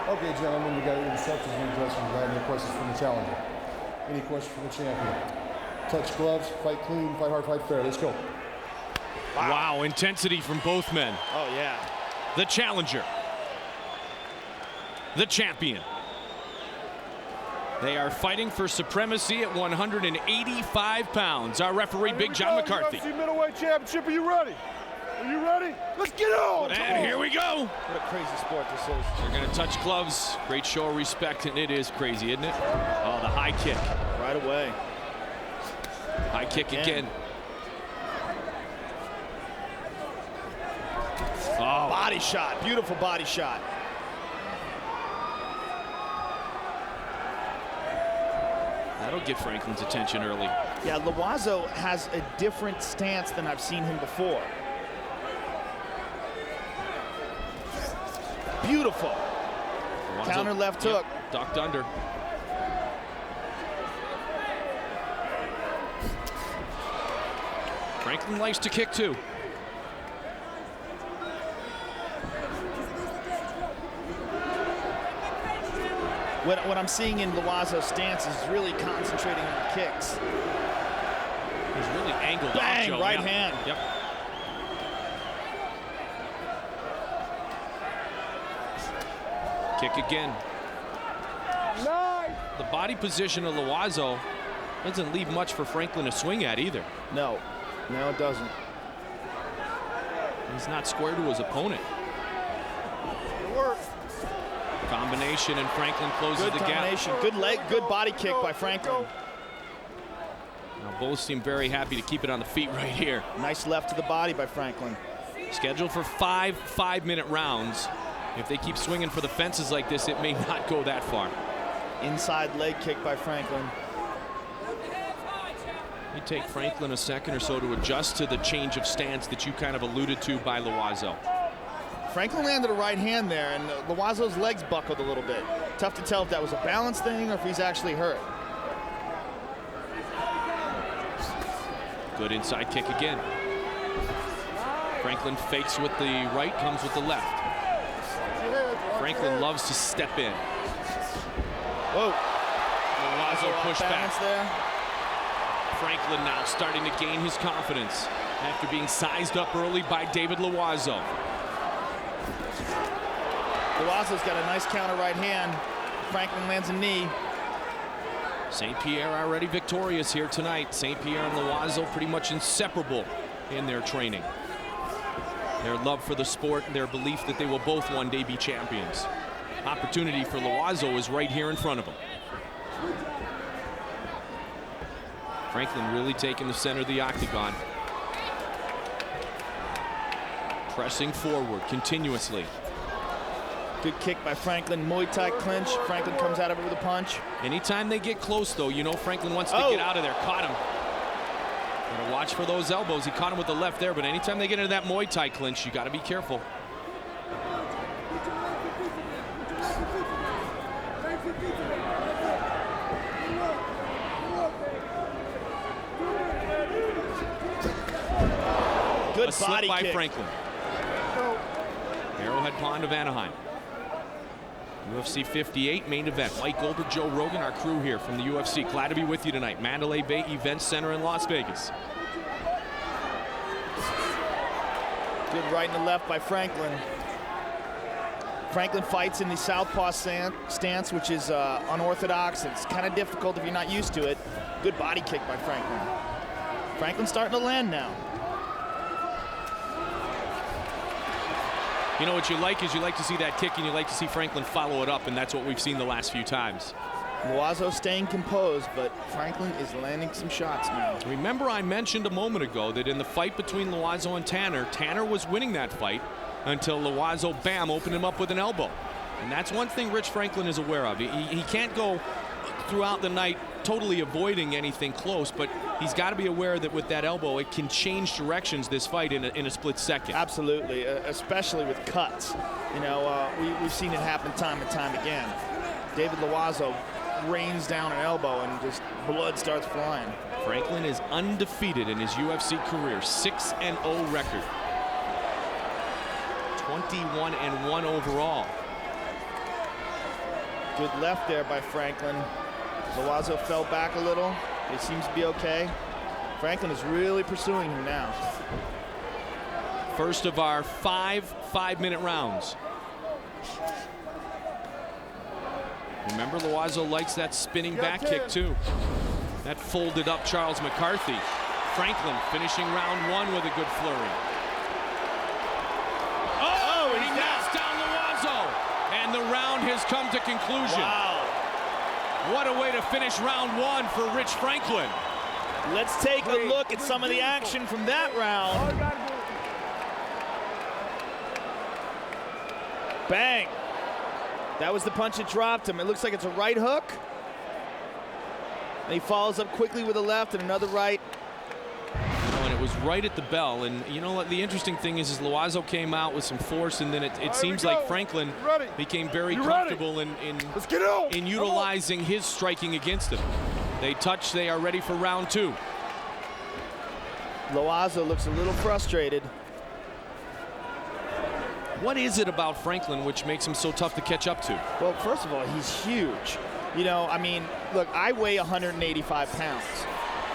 Okay, gentlemen, we got your instructions in the dressing room. Any questions from the challenger? Any questions from the champion? Touch gloves, fight clean, fight hard, fight fair. Let's go. Wow, intensity from both men. Oh, yeah. The challenger. The champion. They are fighting for supremacy at 185 pounds. Our referee, Big John McCarthy. UFC middleweight championship, are you ready? Are you ready? Let's get on! And here we go. What a crazy sport this is. They're going to touch gloves. Great show of respect, and it is crazy, isn't it? Oh, the high kick. Right away. High kick again. Oh. Body shot. Beautiful body shot. That'll get Franklin's attention early. Yeah, Loiseau has a different stance than I've seen him before. Beautiful. Loiseau, counter left hook. Ducked under. Franklin likes to kick too. What I'm seeing in Loiseau's stance is really concentrating on kicks. He's really angled Bang, off, Joe. right Yeah. hand. Yep. Kick again. Nice. The body position of Loiseau doesn't leave much for Franklin to swing at either. No, it doesn't. He's not square to his opponent. Good work. Combination, and Franklin closes Good the gap. combination. Good leg, good body kick by Franklin. Now both seem very happy to keep it on the feet right here. Nice left to the body by Franklin. Scheduled for 5 5-minute rounds. If they keep swinging for the fences like this, it may not go that far. Inside leg kick by Franklin. You take Franklin a second or so to adjust to the change of stance that you kind of alluded to by Loiseau. Franklin landed a right hand there, and Loiseau's legs buckled a little bit. Tough to tell if that was a balance thing or if he's actually hurt. Good inside kick again. Franklin fakes with the right, comes with the left. Franklin loves to step in. Whoa. Loiseau push back. There. Franklin now starting to gain his confidence after being sized up early by David Loiseau. Loiseau's got a nice counter right hand. Franklin lands a knee. St. Pierre already victorious here tonight. St. Pierre and Loiseau pretty much inseparable in their training. Their love for the sport, their belief that they will both one day be champions. Opportunity for Loiseau is right here in front of him. Franklin really taking the center of the octagon. Pressing forward continuously. Good kick by Franklin. Muay Thai clinch. Franklin comes out of it with a punch. Anytime they get close, though, you know Franklin wants to get out of there. Caught him. Gotta watch for those elbows. He caught him with the left there, but anytime they get into that Muay Thai clinch, you gotta be careful. Good a slip body by kick. Franklin. Arrowhead Pond of Anaheim. UFC 58 main event. Mike Goldberg, Joe Rogan, our crew here from the UFC. Glad to be with you tonight. Mandalay Bay Event Center in Las Vegas. Good right and the left by Franklin. Franklin fights in the southpaw stance, which is unorthodox. It's kind of difficult if you're not used to it. Good body kick by Franklin. Franklin's starting to land now. You know what you like is you like to see that kick and you like to see Franklin follow it up, and that's what we've seen the last few times. Loiseau staying composed, but Franklin is landing some shots now. Remember, I mentioned a moment ago that in the fight between Loiseau and Tanner, Tanner was winning that fight until Loiseau, bam, opened him up with an elbow. And that's one thing Rich Franklin is aware of. He can't go throughout the night totally avoiding anything close, but he's got to be aware that with that elbow, it can change directions this fight in a split second. Absolutely, especially with cuts. You know, we've seen it happen time and time again. David Loiseau rains down an elbow and just blood starts flying. Franklin is undefeated in his UFC career, 6-0 record. 21-1 overall. Good left there by Franklin. Loiseau fell back a little. It seems to be okay. Franklin is really pursuing him now. First of our 5-minute rounds. Remember, Loiseau likes that spinning back kick too. That folded up Charles McCarthy. Franklin finishing round 1 with a good flurry. Oh, and he knocks down Loiseau. And the round has come to conclusion. Wow. What a way to finish round 1 for Rich Franklin. Let's take a look at some of the action from that round. Bang. That was the punch that dropped him. It looks like it's a right hook. And he follows up quickly with a left and another right. And it was right at the bell. And you know what? The interesting thing is Loiseau came out with some force, and then it seems like Franklin became very comfortable in utilizing his striking against him. They touch. They are ready for round 2. Loiseau looks a little frustrated. What is it about Franklin which makes him so tough to catch up to? Well, first of all, he's huge. You know, I mean, look, I weigh 185 pounds.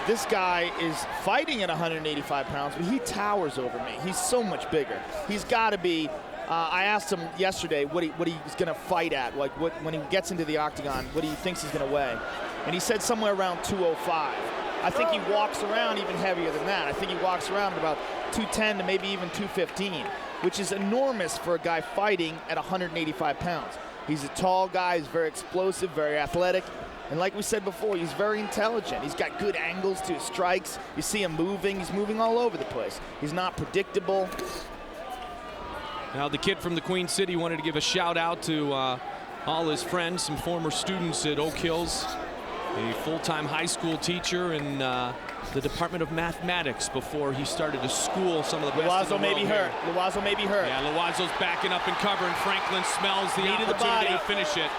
This guy is fighting at 185 pounds, but he towers over me. He's so much bigger. He's got to be. I asked him yesterday what he's going to fight at, like when he gets into the octagon, what he thinks he's going to weigh, and he said somewhere around 205. I think he walks around even heavier than that. I think he walks around at about 210 to maybe even 215, which is enormous for a guy fighting at 185 pounds. He's a tall guy, he's very explosive, very athletic, and like we said before, he's very intelligent. He's got good angles to his strikes. You see him moving, he's moving all over the place. He's not predictable. Now the kid from the Queen City wanted to give a shout out to all his friends, some former students at Oak Hills, a full-time high school teacher in the Department of Mathematics before he started to school some of the best. Loiseau may be hurt. Loiseau may be hurt. Yeah, Loiseau's backing up and covering. Franklin smells the opportunity to finish it.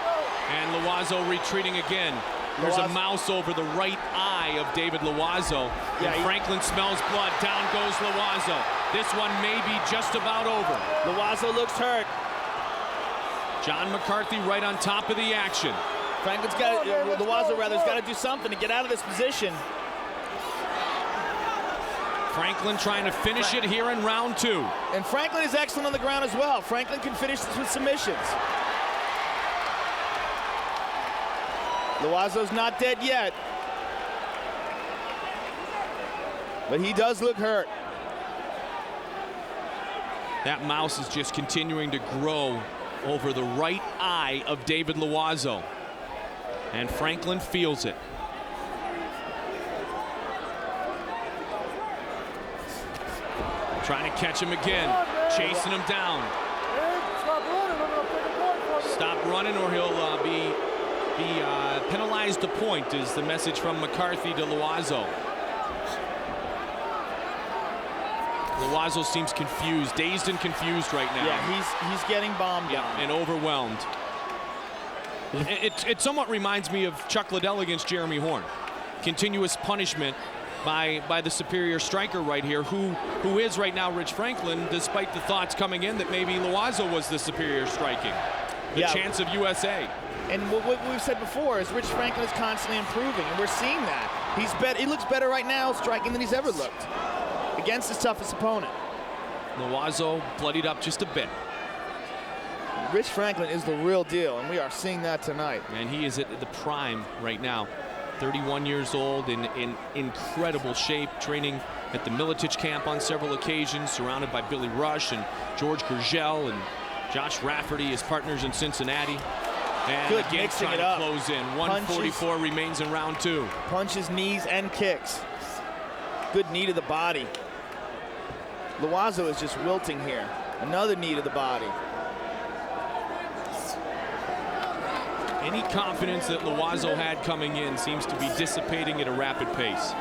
And Loiseau retreating again. There's a mouse over the right eye of David Loiseau. Yeah, Franklin smells blood. Down goes Loiseau. This one may be just about over. Loiseau looks hurt. John McCarthy right on top of the action. Franklin's got, Loiseau rather, has got to do something to get out of this position. Franklin trying to finish it here in round 2. And Franklin is excellent on the ground as well. Franklin can finish this with submissions. Loiseau's not dead yet, but he does look hurt. That mouse is just continuing to grow over the right eye of David Loiseau. And Franklin feels it. Trying to catch him again, chasing him down. Stop running or he'll be penalized a point is the message from McCarthy to Loiseau. Loiseau seems confused, dazed and confused right now. Yeah, he's getting bombed down. And overwhelmed. It somewhat reminds me of Chuck Liddell against Jeremy Horn. Continuous punishment by the superior striker right here, who is right now Rich Franklin, despite the thoughts coming in that maybe Loiseau was the superior striking. The chance of USA. And what we've said before is Rich Franklin is constantly improving, and we're seeing that. He looks better right now striking than he's ever looked against his toughest opponent. Loiseau bloodied up just a bit. Rich Franklin is the real deal, and we are seeing that tonight. And he is at the prime right now. 31 years old, in incredible shape, training at the Militich camp on several occasions, surrounded by Billy Rush and George Gurgel and Josh Rafferty, his partners in Cincinnati. And good, again, mixing trying it up. To close in. 144 remains in round 2. Punches, knees, and kicks. Good knee to the body. Loiseau is just wilting here. Another knee to the body. Any confidence that Loiseau had coming in seems to be dissipating at a rapid pace.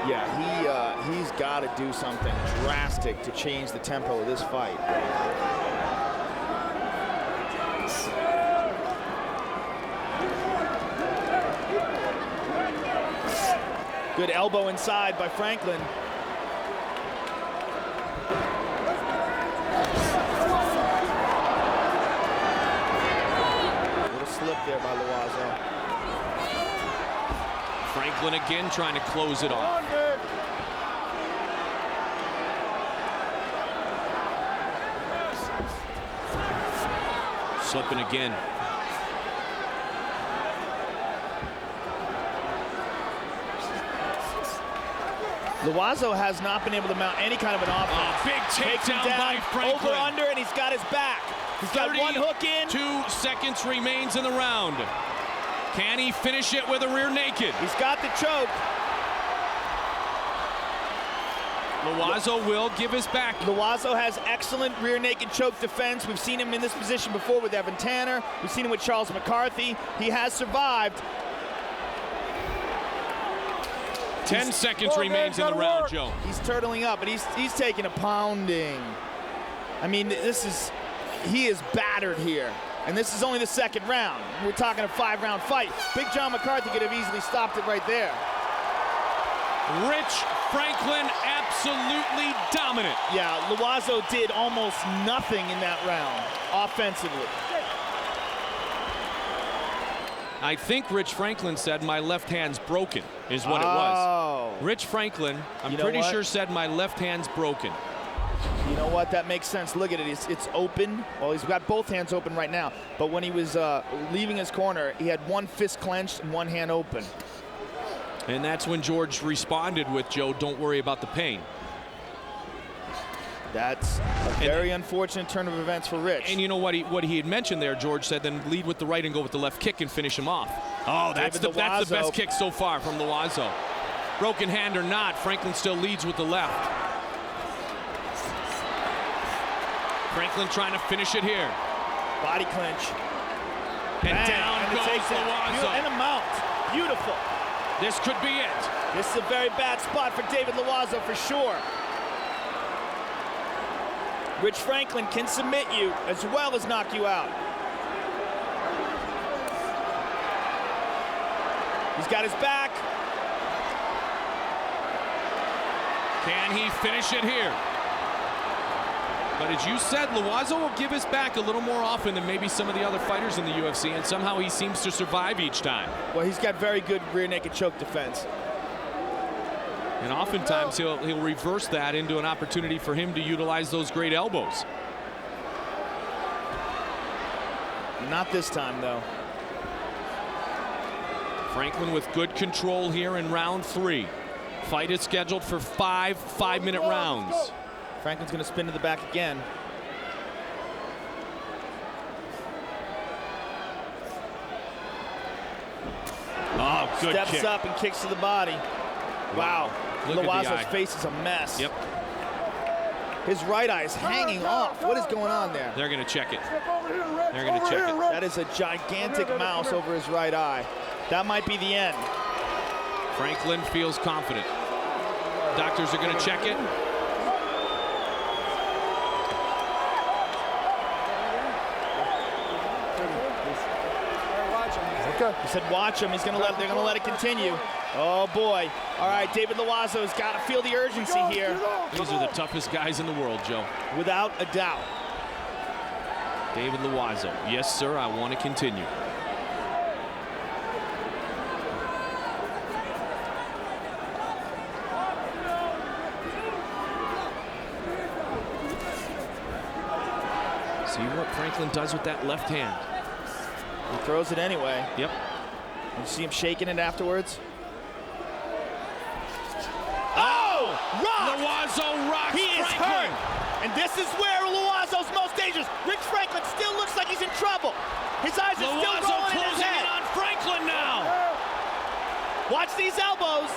Yeah, he's got to do something drastic to change the tempo of this fight. Good elbow inside by Franklin. Little slip by Loiseau. Franklin again trying to close it off. Slipping again. Loiseau has not been able to mount any kind of an offense. Big takedown by Franklin. Over, under, and he's got his back. He's got one hook in. 2 seconds remains in the round. Can he finish it with a rear naked? He's got the choke. Loiseau will give his back. Loiseau has excellent rear naked choke defense. We've seen him in this position before with Evan Tanner. We've seen him with Charles McCarthy. He has survived. 10 seconds remains in the round, Joe. He's turtling up, but he's taking a pounding. I mean, he is battered here. And this is only the second round. We're talking a 5-round fight. Big John McCarthy could have easily stopped it right there. Rich Franklin absolutely dominant. Yeah, Loiseau did almost nothing in that round offensively. I think Rich Franklin said my left hand's broken is what it was. Rich Franklin, I'm pretty sure said my left hand's broken. You know what? That makes sense. Look at it. It's open. Well, he's got both hands open right now. But when he was leaving his corner, he had one fist clenched and one hand open. And that's when George responded with, Joe, don't worry about the pain. That's a very unfortunate turn of events for Rich. And you know what he had mentioned there, George said, then lead with the right and go with the left kick and finish him off. Oh, that's the best kick so far from Loiseau. Broken hand or not, Franklin still leads with the left. Franklin trying to finish it here. Body clinch. And down goes Loiseau. And a mount. Beautiful. This could be it. This is a very bad spot for David Loiseau for sure. Rich Franklin can submit you as well as knock you out. He's got his back. Can he finish it here? But as you said, Loiseau will give his back a little more often than maybe some of the other fighters in the UFC, and somehow he seems to survive each time. Well, he's got very good rear naked choke defense. And oftentimes he'll reverse that into an opportunity for him to utilize those great elbows. Not this time, though. Franklin with good control here in round 3. Fight is scheduled for 5 5-minute rounds. Franklin's going to spin to the back again. Oh, good Steps kick. up and kicks to the body. Wow. Loiseau's face is a mess. Yep. His right eye is hanging off. What is going on there? They're going to check it. They're going to check it. That is a gigantic mouse over his right eye. That might be the end. Franklin feels confident. Doctors are going to check it. He said watch him. They're going to let it continue. Oh boy. All right, David Loiseau's got to feel the urgency here. These are the toughest guys in the world, Joe. Without a doubt. David Loiseau. Yes, sir, I want to continue. See what Franklin does with that left hand. He throws it anyway. Yep. You see him shaking it afterwards? Oh! Rocked! Loiseau rocks He is Franklin. hurt! And this is where Loiseau's most dangerous. Rich Franklin still looks like he's in trouble. His eyes are still rolling in his closing head. in on Franklin now. Watch these elbows.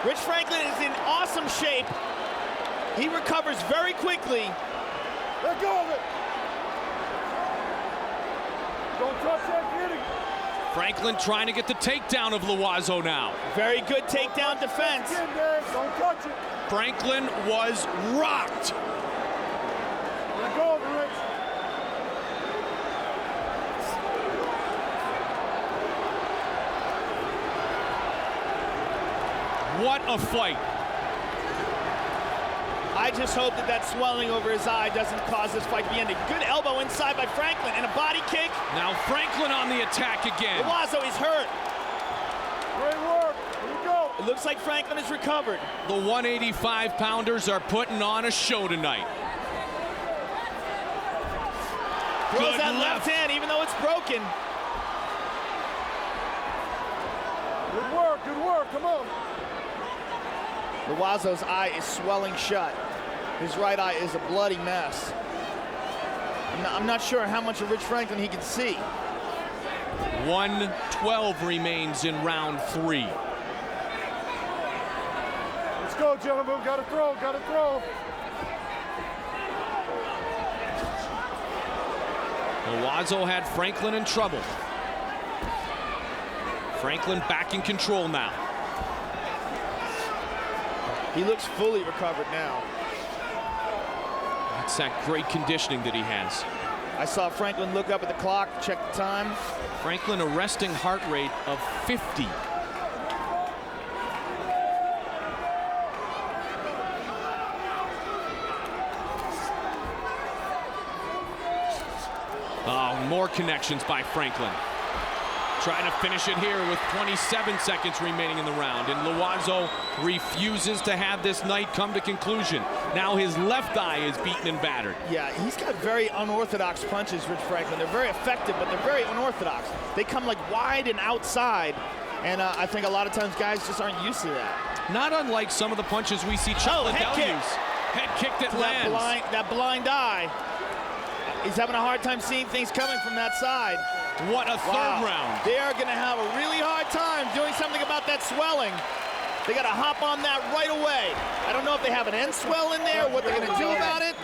Rich Franklin is in awesome shape. He recovers very quickly. Let go of it. Don't touch that kitty. Franklin trying to get the takedown of Loiseau now. Very good takedown defense. Don't touch it. Franklin was rocked. Let go of it, Rich. What a fight. I just hope that that swelling over his eye doesn't cause this fight to be ended. Good elbow inside by Franklin and a body kick. Now Franklin on the attack again. Loiseau, he's hurt. Great work. Here we go. It looks like Franklin has recovered. The 185-pounders are putting on a show tonight. Throws Good that left hand even though it's broken. Good work. Good work. Come on. Loiseau's eye is swelling shut. His right eye is a bloody mess. I'm not sure how much of Rich Franklin he can see. 112 remains in round 3. Let's go, gentlemen. Got to throw. Got to throw. Loiseau had Franklin in trouble. Franklin back in control now. He looks fully recovered now. That's that great conditioning that he has. I saw Franklin look up at the clock, check the time. Franklin a resting heart rate of 50. Oh, more connections by Franklin. Trying to finish it here with 27 seconds remaining in the round. And Loiseau refuses to have this night come to conclusion. Now his left eye is beaten and battered. Yeah, he's got very unorthodox punches, Rich Franklin. They're very effective, but they're very unorthodox. They come like wide and outside. And I think a lot of times guys just aren't used to that. Not unlike some of the punches we see Chuck Liddell use. Head kick that lands. That blind eye. He's having a hard time seeing things coming from that side. What a third round. They are going to have a really hard time doing something about that swelling. They got to hop on that right away. I don't know if they have an end swell in there, what they're going to do about it.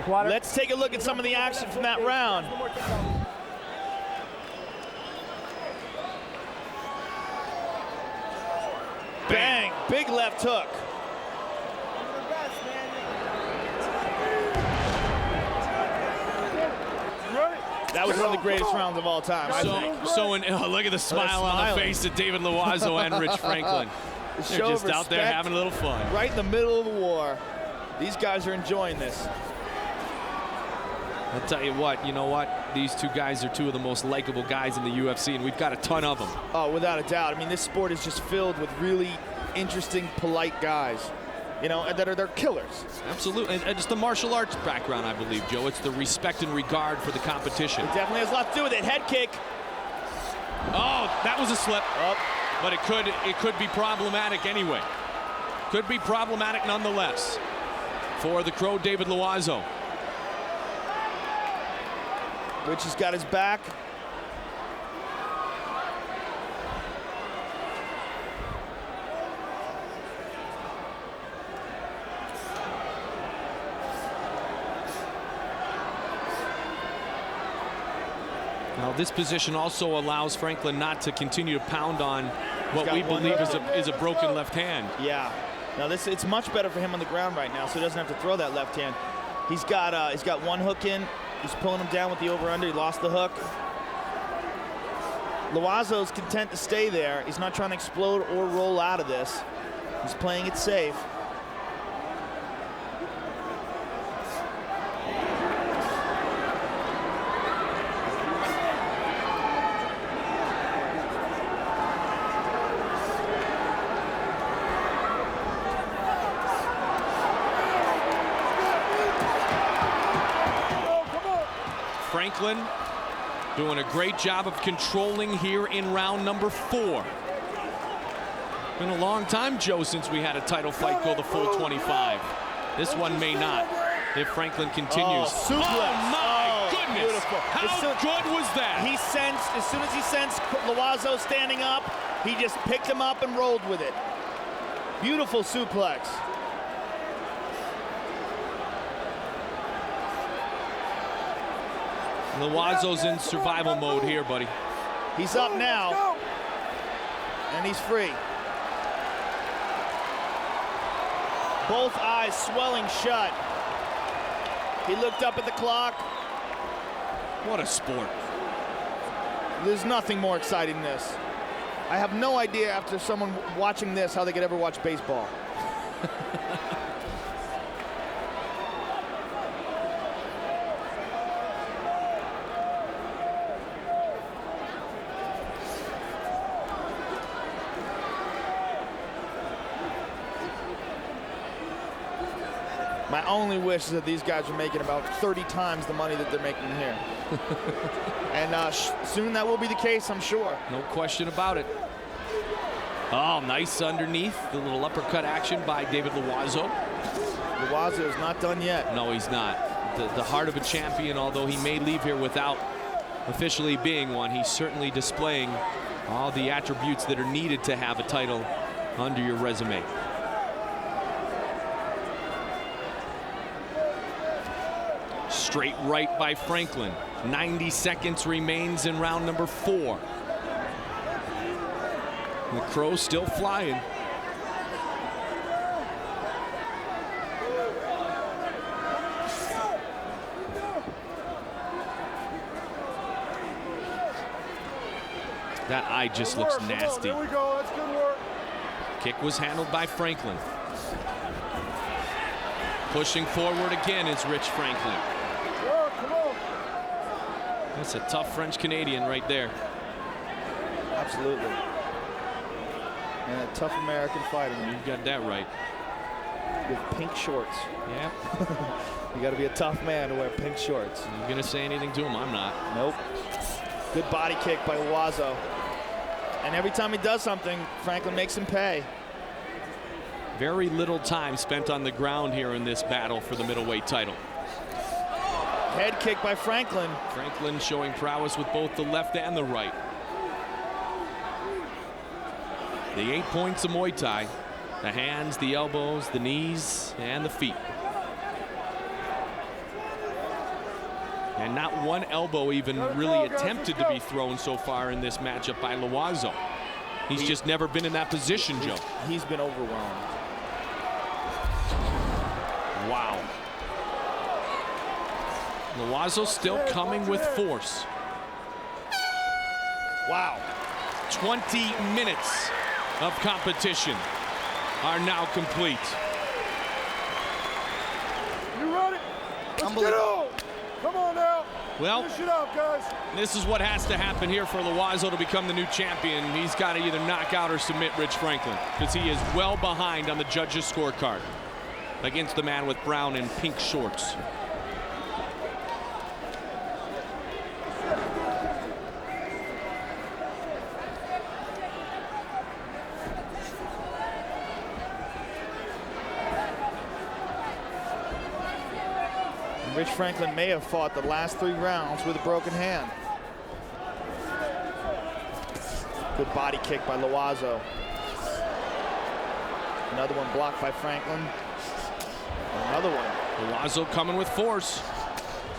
Let's take a look at some of the action from that round. Bang, big left hook. That was one of the greatest rounds of all time. Look at the smile on the face of David Loiseau and Rich Franklin. They're just out there having a little fun. Right in the middle of the war. These guys are enjoying this. I'll tell you what, these two guys are two of the most likable guys in the UFC, and we've got a ton of them. Oh, without a doubt. I mean, this sport is just filled with really interesting, polite guys. They're killers. Absolutely, and it's the martial arts background, I believe, Joe. It's the respect and regard for the competition. It definitely has a lot to do with it. Head kick. Oh, that was a slip. Oh. But it could be problematic anyway. Could be problematic nonetheless for the Crow, David Loiseau. Rich has got his back. Now, this position also allows Franklin not to continue to pound on what we believe is a broken left hand. Yeah. Now it's much better for him on the ground right now, so he doesn't have to throw that left hand. He's got one hook in. He's pulling him down with the over-under. He lost the hook. Loiseau's content to stay there. He's not trying to explode or roll out of this. He's playing it safe. Franklin doing a great job of controlling here in round number 4. Been a long time, Joe, since we had a title fight go the full 25. This one may not if Franklin continues. Oh, my goodness. Beautiful. How good was that? He sensed, as soon as he sensed Loiseau standing up, he just picked him up and rolled with it. Beautiful suplex. Loiseau's in survival mode here, buddy. He's up now, and he's free. Both eyes swelling shut. He looked up at the clock. What a sport. There's nothing more exciting than this. I have no idea after someone watching this how they could ever watch baseball. My only wish is that these guys are making about 30 times the money that they're making here. And soon that will be the case, I'm sure. No question about it. Oh, nice underneath. The little uppercut action by David Loiseau. Loiseau is not done yet. No, he's not. The heart of a champion, although he may leave here without officially being one, he's certainly displaying all the attributes that are needed to have a title under your resume. Straight right by Franklin. 90 seconds remains in round number 4. The Crow still flying. That eye just looks nasty. There we go. That's good work. Kick was handled by Franklin. Pushing forward again is Rich Franklin. Come on. That's a tough French Canadian right there. Absolutely. And a tough American fighter. You got that right. With pink shorts. Yeah. You got to be a tough man to wear pink shorts. You gonna say anything to him? I'm not. Nope. Good body kick by Loiseau. And every time he does something, Franklin makes him pay. Very little time spent on the ground here in this battle for the middleweight title. Head kick by Franklin. Franklin showing prowess with both the left and the right. The 8 points of Muay Thai. The hands, the elbows, the knees, and the feet. And not one elbow even really attempted to be thrown so far in this matchup by Loiseau. He's just never been in that position, Joe. He's been overwhelmed. Wow. Loiseau still coming with force. Wow. 20 minutes of competition are now complete. You ready? Let's get on. Come on now. Well, finish it up, guys. this is what has to happen here for Loiseau to become the new champion. He's got to either knock out or submit Rich Franklin, because he is well behind on the judges' scorecard against the man with brown and pink shorts. Rich Franklin may have fought the last 3 rounds with a broken hand. Good body kick by Loiseau. Another one blocked by Franklin. Another one. Loiseau coming with force.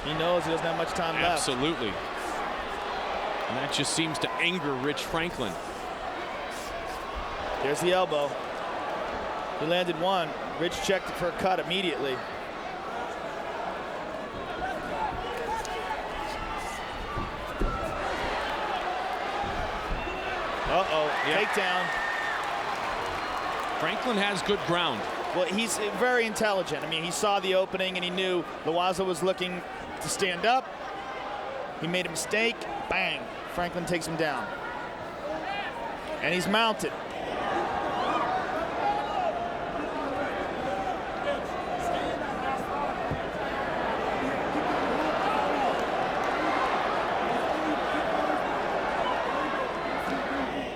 He knows he doesn't have much time left. Absolutely. And that just seems to anger Rich Franklin. There's the elbow. He landed one. Rich checked for a cut immediately. Uh-oh, Yep. takedown. Franklin has good ground. Well, he's very intelligent. I mean, he saw the opening and he knew Loiseau was looking to stand up. He made a mistake. Bang. Franklin takes him down. And he's mounted.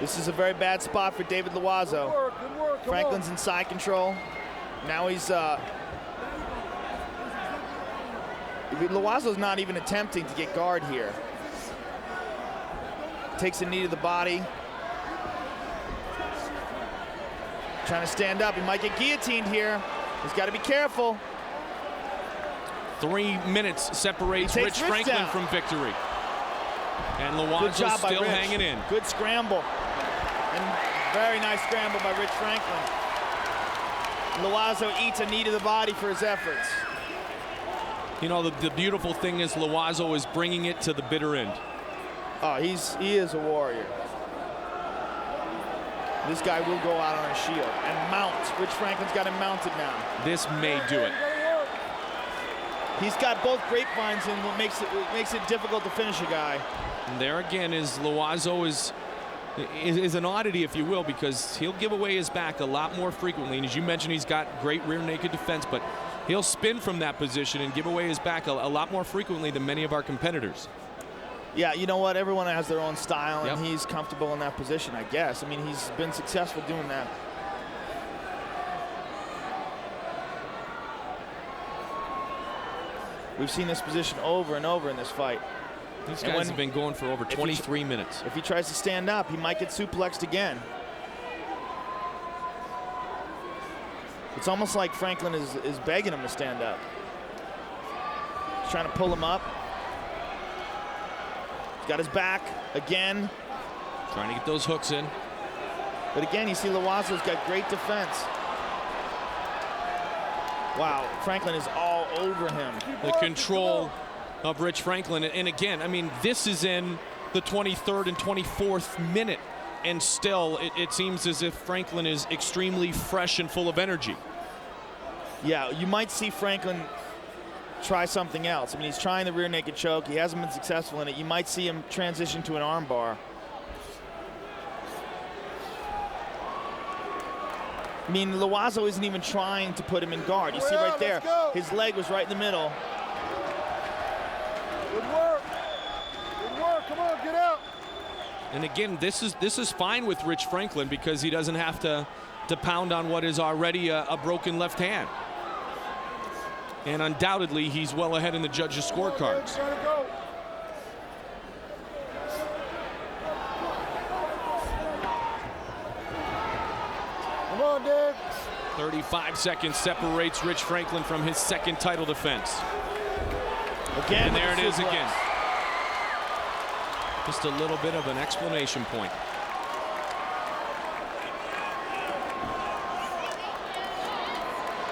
This is a very bad spot for David Loiseau. Good work. Come Franklin's in side control. Now he's Loiseau's not even attempting to get guard here. Takes a knee to the body. Trying to stand up. He might get guillotined here. He's got to be careful. 3 minutes separates Rich Franklin down. from victory. And Good Loiseau job by still Rich. hanging in. Good scramble. And very nice scramble by Rich Franklin. Loiseau eats a knee to the body for his efforts. You know, the beautiful thing is Loiseau is bringing it to the bitter end. Oh, he is a warrior. This guy will go out on a shield and mount. Rich Franklin's got him mounted now. This may do it. He's got both grapevines in what makes it difficult to finish a guy. And there again is Loiseau is an oddity, if you will, because he'll give away his back a lot more frequently. And as you mentioned, he's got great rear naked defense, but he'll spin from that position and give away his back a lot more frequently than many of our competitors. Yeah, you know what? Everyone has their own style, and he's comfortable in that position, I guess. I mean, he's been successful doing that. We've seen this position over and over in this fight. These guys have been going for over 23 minutes. If he tries to stand up, he might get suplexed again. It's almost like Franklin is begging him to stand up. He's trying to pull him up. He's got his back again. Trying to get those hooks in. But again, you see Loiseau's got great defense. Wow, Franklin is all over him. The control of Rich Franklin. And again, I mean, this is in the 23rd and 24th minute. And still, it seems as if Franklin is extremely fresh and full of energy. Yeah, you might see Franklin try something else. I mean, he's trying the rear naked choke. He hasn't been successful in it. You might see him transition to an arm bar. I mean, Loiseau isn't even trying to put him in guard. You see right there, his leg was right in the middle. Good work. Good work. Come on, get out. And again, this is fine with Rich Franklin because he doesn't have to pound on what is already a broken left hand. And undoubtedly, he's well ahead in the judges' scorecards. Come on, Dave. 35 seconds separates Rich Franklin from his second title defense. Again, and there it is again. Just a little bit of an exclamation point.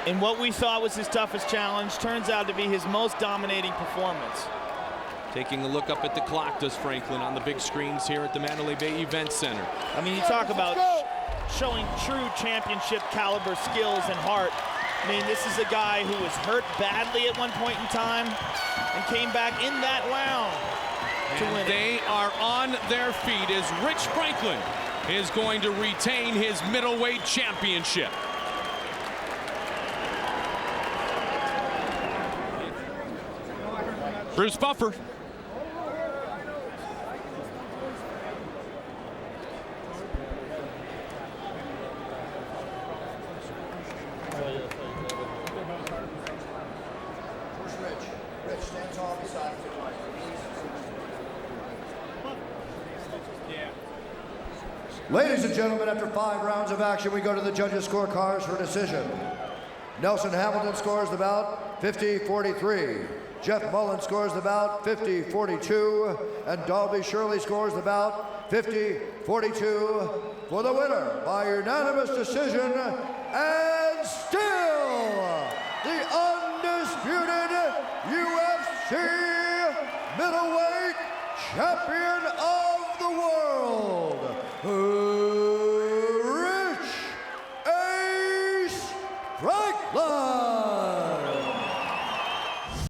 And what we thought was his toughest challenge turns out to be his most dominating performance. Taking a look up at the clock, does Franklin, on the big screens here at the Mandalay Bay Event Center. I mean, you talk about showing true championship caliber skills and heart. I mean, this is a guy who was hurt badly at one point in time and came back in that round to win. They are on their feet as Rich Franklin is going to retain his middleweight championship. Bruce Buffer. Rich, stand tall beside him. Ladies and gentlemen, after 5 rounds of action, we go to the judges' scorecards for decision. Nelson Hamilton scores the bout 50-43. Jeff Mullen scores the bout 50-42. And Dalby Shirley scores the bout 50-42 for the winner by unanimous decision, and still the undisputed UFC middleweight champion of the world,